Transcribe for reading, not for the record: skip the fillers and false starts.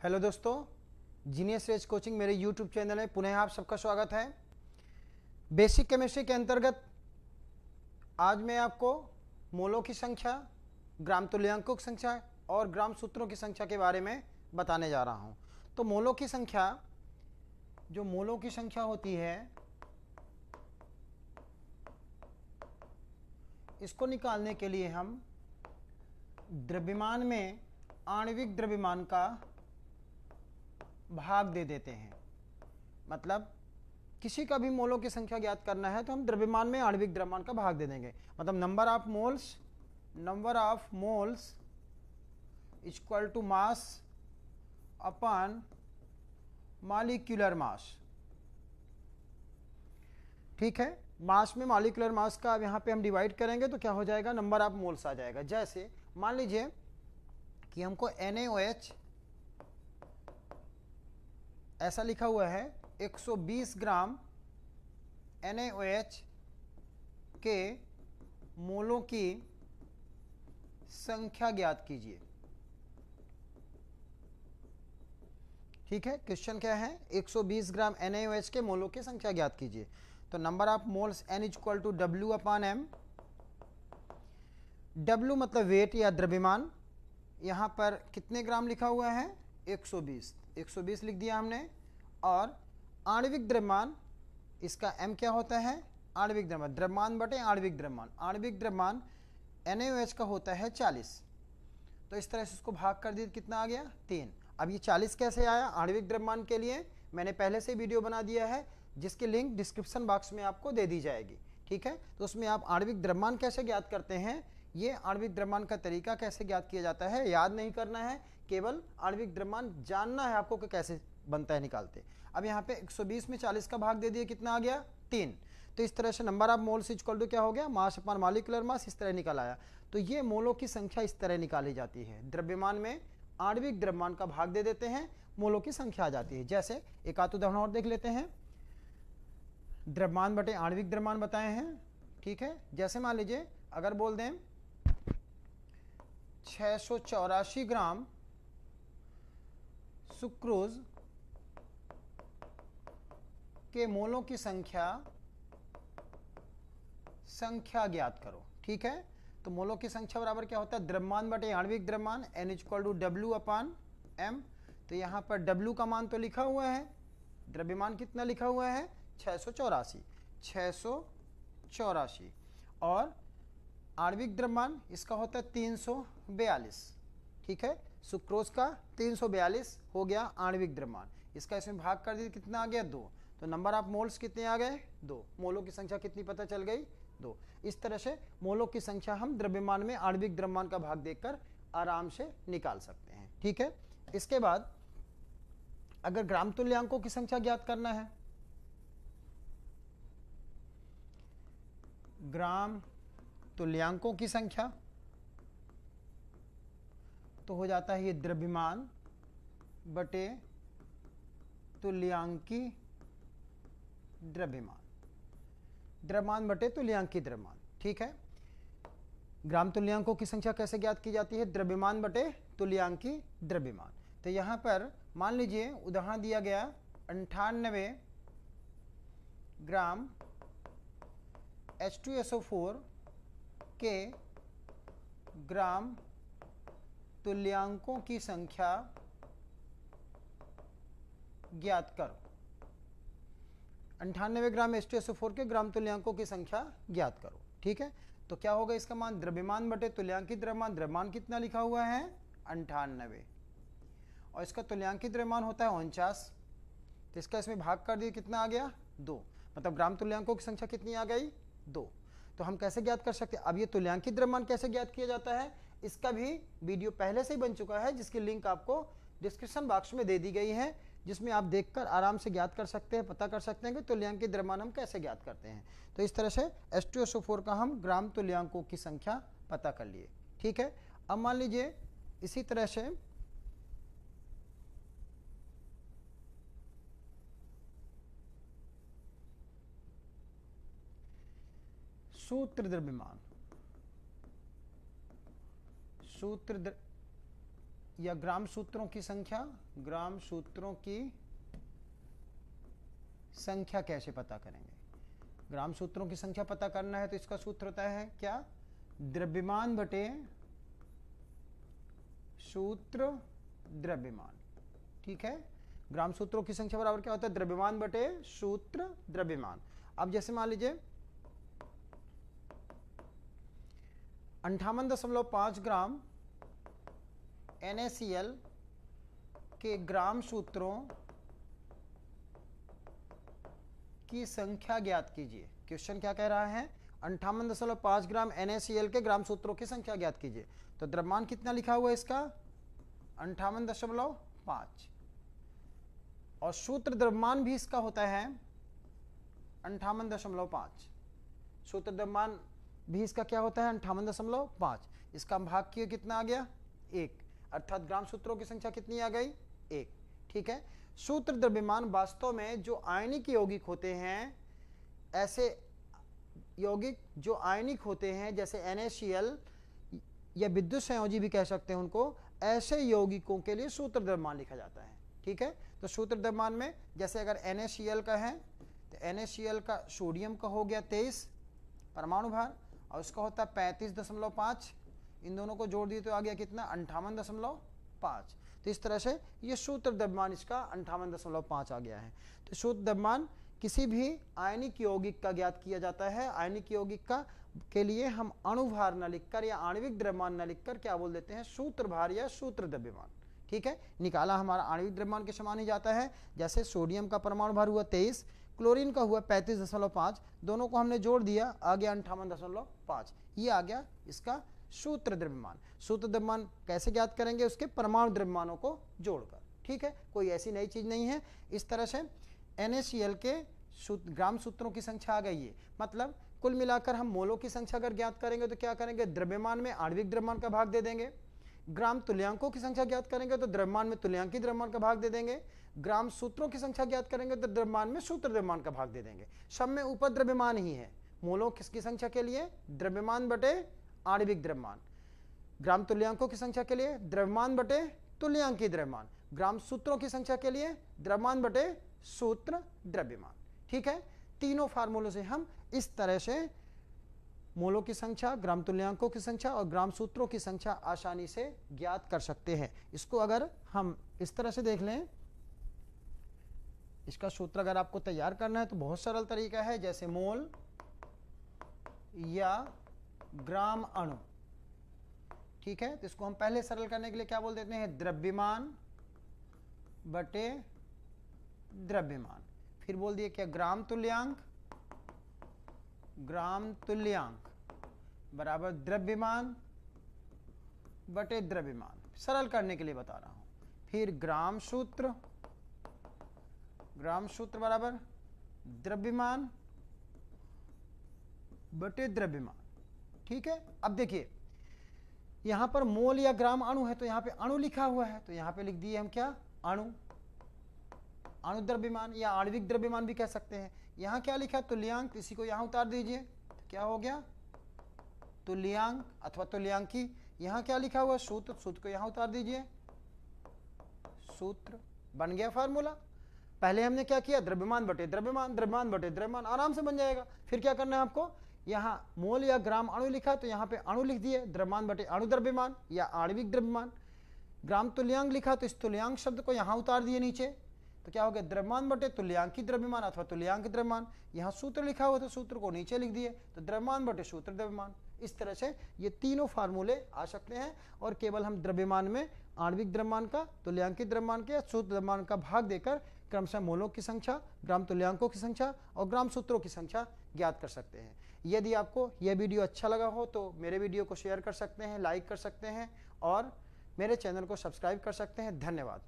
Hello दोस्तों, genius raise coaching मेरे YouTube channel में पुनः आप सबका स्वागत है। बेसिक केमिस्ट्री के अंतर्गत आज मैं आपको मोलों की संख्या, ग्राम तुल्यांकों की संख्या और ग्राम सूत्रों की संख्या के बारे में बताने जा रहा हूं। तो मोलों की संख्या, जो मोलों की संख्या होती है, इसको निकालने के लिए हम द्रव्यमान में आणविक द्रव्यमान का भाग दे देते हैं। मतलब किसी का भी मोलों की संख्या ज्ञात करना है तो हम द्रव्यमान में आणविक द्रव्यमान का भाग दे देंगे। मतलब number of moles equal to mass upon molecular mass. ठीक है, मास में मॉलिक्यूलर मास का अब यहां पे हम डिवाइड करेंगे तो क्या हो जाएगा, नंबर ऑफ मोल्स आ जाएगा। जैसे मान लीजिए कि हमको NaOH ऐसा लिखा हुआ है 120 ग्राम NaOH के मोलों की संख्या ज्ञात कीजिए। ठीक है, क्वेश्चन क्या है, 120 ग्राम NaOH के मोलों की संख्या ज्ञात कीजिए। तो number of moles N equal to W upon M। W मतलब वेट या द्रव्यमान, यहां पर कितने ग्राम लिखा हुआ है, 120 लिख दिया हमने। और आणविक द्रव्यमान, इसका M क्या होता है, आणविक द्रव्यमान, द्रव्यमान बटे आणविक द्रव्यमान। आणविक द्रव्यमान NaOH का होता है 40। तो इस तरह से इसको भाग कर दिए, कितना आ गया, 3। अब ये 40 कैसे आया, आणविक द्रव्यमान के लिए मैंने पहले से वीडियो बना दिया है जिसकी लिंक डिस्क्रिप्शन बॉक्स में आपको दे दी जाएगी। ठीक है, तो उसमें आप आणविक द्रव्यमान कैसे ज्ञात करते हैं, ये आणविक द्रव्यमान का तरीका कैसे ज्ञात किया जाता है, याद नहीं करना है, केवल आणविक द्रव्यमान जानना है आपको कि कैसे बनता है, निकालते। अब यहाँ पे 120 में 40 का भाग दे दिए, कितना आ गया, 3। तो इस तरह से number of moles equal to क्या हो गया, मास अपॉन मॉलिक्यूलर मास, इस तरह निकल आया। तो ये मोलों की संख्या इस तरह निकाली जाती है, द्रव्यमान में आणविक द्रव्यमान का भाग दे देते हैं, मोलों की संख्या आ जाती है। जैसे एक आध उदाहरण और देख लेते हैं, द्रव्यमान बटे आणविक द्रव्यमान बताए हैं। ठीक है, जैसे मान लीजिए अगर बोल दें 684 ग्राम सुक्रोज के मोलों की संख्या ज्ञात करो। ठीक है, तो मोलों की संख्या बराबर क्या होता है, द्रव्यमान बटे आणविक द्रव्यमान, N equal to W upon M। तो यहां पर W का मान तो लिखा हुआ है, द्रव्यमान कितना लिखा हुआ है, 684, और आणविक द्रव्यमान इसका होता है 342। ठीक है, सुक्रोज का 342 हो गया आणविक द्रव्यमान, इसका इसमें भाग कर दिए, कितना आ गया, 2। तो नंबर ऑफ मोल्स कितने आ गए, 2। मोलों की संख्या कितनी पता चल गई, 2। इस तरह से मोलों की संख्या हम द्रव्यमान में आणविक द्रव्यमान का भाग देकर आराम से निकाल सकते हैं। ठीक है, इसके बाद अगर ग्राम तुल्यांकों की संख्या ज्ञात करना है, ग्राम तुल्यांकों की संख्या, तो हो जाता है ये द्रव्यमान बटे तुल्यांकी द्रव्यमान, द्रव्यमान बटे तुल्यांकी द्रव्यमान। ठीक है, ग्राम तुल्यांकों की संख्या कैसे ज्ञात की जाती है, द्रव्यमान बटे तुल्यांकी द्रव्यमान। तो यहां पर मान लीजिए उदाहरण दिया गया 98 ग्राम H2SO4 के ग्राम तुल्यांकों की संख्या ज्ञात करो। 98 ग्राम H2SO4 के ग्राम तुल्यांकों की संख्या ज्ञात करो। ठीक है, तो क्या होगा इसका मान, द्रव्यमान बटे तुल्यांकी द्रव्यमान, द्रव्यमान कितना लिखा हुआ है, 98, और इसका तुल्यांकी द्रव्यमान होता है 49। तो इसका इसमें भाग कर दिए, कितना आ गया, 2। मतलब ग्राम तुल्यांकों की संख्या कितनी आ गई, 2। तो हम कैसे ज्ञात कर सकते हैं, अब ये तुल्यांकी द्रव्यमान कैसे ज्ञात किया जाता है, इसका भी वीडियो पहले से ही बन चुका है जिसकी लिंक आपको डिस्क्रिप्शन बॉक्स में दे दी गई है, जिसमें आप देखकर आराम से ज्ञात कर सकते हैं, पता कर सकते हैं कि तुल्यांकी द्रव्यमान हम कैसे ज्ञात करते हैं। तो इस तरह से H2SO4 का हम ग्राम तुल्यांकों की संख्या पता कर लिए। ठीक है, अब मान लीजिए इसी तरह से सूत्र द्रव्यमान, या ग्राम सूत्रों की संख्या, ग्राम सूत्रों की संख्या कैसे पता करेंगे? ग्राम सूत्रों की संख्या पता करना है तो इसका सूत्र होता है क्या? द्रव्यमान बटे सूत्र द्रव्यमान। ठीक है, ग्राम सूत्रों की संख्या बराबर क्या होता है? द्रव्यमान बटे सूत्र द्रव्यमान। अब जैसे मान लीजिए 58.5 ग्राम NaCl के ग्राम सूत्रों की संख्या ज्ञात कीजिए। क्वेश्चन क्या कह रहा है? 58.5 ग्राम NaCl के ग्राम सूत्रों की संख्या ज्ञात कीजिए। तो द्रव्यमान कितना लिखा हुआ है इसका? 58.5 और सूत्र द्रव्यमान भी इसका होता है 58.5। सूत्र द्रव्यमान भी इसका क्या होता है? 58.5। इसका भाग किया कितना आ गया? 1, अर्थात ग्राम सूत्रों की संख्या कितनी आ गई? 1। ठीक है, सूत्र द्रव्यमान वास्तव में जो आयनिक यौगिक होते हैं, ऐसे यौगिक जो आयनिक होते हैं जैसे NaCl या विद्युत संयोजी भी कह सकते हैं उनको, ऐसे यौगिकों के लिए सूत्र द्रव्यमान लिखा जाता है। ठीक है, तो सूत्र द्रव्यमान में जैसे अगर NaCl का है तो NaCl का सोडियम का हो गया 23 परमाणु भार और उसका होता है 35.5। इन दोनों को जोड़ दिए तो आ गया कितना? 58.5। तो इस तरह से ये सूत्र द्रव्यमान इसका 58.5 आ गया है। तो सूत्र द्रव्यमान किसी भी आयनिक यौगिक का ज्ञात किया जाता है। आयनिक यौगिक का के लिए हम अणुभार न लिखकर या आणविक द्रव्यमान न लिखकर क्या बोल देते हैं? सूत्र भार या सूत्र द्रव्यमान। ठीक है, निकाला हमारा आणविक द्रव्यमान के समान ही जाता है। जैसे सोडियम का परमाणु भार हुआ 23, क्लोरीन का हुआ 35.5, दोनों को हमने जोड़ दिया, आ गया 58.5। ये आ गया इसका सूत्र द्रव्यमान। सूत्र द्रव्यमान कैसे ज्ञात करेंगे? उसके परमाणु द्रव्यमानों को जोड़कर। ठीक है, कोई ऐसी नई चीज नहीं है। इस तरह से NaCl के ग्राम सूत्रों की संख्या आ गई है। मतलब कुल मिलाकर हम मोलों की संख्या अगर ज्ञात करेंगे तो क्या करेंगे? द्रव्यमान में आणविक द्रव्यमान का भाग दे देंगे। ग्राम तुल्यांकों की संख्या ज्ञात करेंगे तो द्रव्यमान में तुल्यांकी द्रव्यमान का भाग दे देंगे। ग्राम सूत्रों की संख्या ज्ञात करेंगे तो द्रव्यमान में सूत्र द्रव्यमान का भाग दे देंगे। सब में ऊपर द्रव्यमान ही है। मोलों किसकी संख्या के लिए? द्रव्यमान बटे आणविक द्रव्यमान। ग्राम तुल्यांकों की संख्या के लिए द्रव्यमान बटे तुल्यांकी द्रव्यमान। ग्राम सूत्रों की संख्या के लिए द्रव्यमान बटे सूत्र द्रव्यमान। ठीक है, तीनों फार्मूलों से हम इस तरह से मोलों की संख्या, ग्राम तुल्यांकों की संख्या और ग्राम सूत्रों की संख्या आसानी से ज्ञात कर सकते हैं। इसको अगर हम इस तरह से देख लें, इसका सूत्र अगर आपको तैयार करना है तो बहुत सरल तरीका है। जैसे मोल या ग्राम अणु। ठीक है, तो इसको हम पहले सरल करने के लिए क्या बोल देते हैं? द्रव्यमान बटे द्रव्यमान। फिर बोल दिए क्या? ग्राम तुल्यांक, ग्राम तुल्यांक बराबर द्रव्यमान बटे द्रव्यमान। सरल करने के लिए बता रहा हूं। फिर ग्राम सूत्र, ग्राम सूत्र बराबर द्रव्यमान बटे द्रव्यमान। ठीक है, अब देखिए यहां पर मोल या ग्राम अणु है तो यहां पे अणु लिखा हुआ है, तो यहां पे लिख दिए हम क्या? अणु। अणु द्रव्यमान या आणविक द्रव्यमान भी कह सकते हैं। यहां क्या लिखा? तुल्यांक, इसी को यहां उतार दीजिए तो क्या हो गया? तुल्यांक अथवा तुल्यांकी। यहां क्या लिखा हुआ? सूत्र, सूत्र को यहां उतार दीजिए, सूत्र। बन गया फार्मूला। पहले हमने क्या किया? द्रव्यमान बटे द्रव्यमान, द्रव्यमान बटे द्रव्यमान, आराम से बन जाएगा। फिर क्या करना है आपको? यहां मोल या ग्राम अणु लिखा तो यहां पे अणु लिख दिए, द्रव्यमान बटे अणु द्रव्यमान या आणविक द्रव्यमान। ग्राम तुल्यांक लिखा तो इस तुल्यांक शब्द को यहां उतार दिए नीचे, तो क्या हो गया? द्रव्यमान बटे तुल्यांकी द्रव्यमान अथवा तुल्यांक द्रव्यमान। यहाँ सूत्र लिखा हुआ तो सूत्र को नीचे लिख दिए, तो द्रव्यमान बटे सूत्र द्रव्यमान। इस तरह से ये तीनों फार्मूले आ सकते हैं और केवल हम द्रव्यमान में आणविक द्रव्यमान का, तुल्यांकी द्रव्यमान के, सूत्र द्रव्यमान का भाग देकर क्रमशः मोलों की संख्या, ग्राम तुल्यांकों की संख्या और ग्राम सूत्रों की संख्या ज्ञात कर सकते हैं। यदि आपको यह वीडियो अच्छा लगा हो तो मेरे वीडियो को शेयर कर सकते हैं, लाइक कर सकते हैं और मेरे चैनल को सब्सक्राइब कर सकते हैं। धन्यवाद।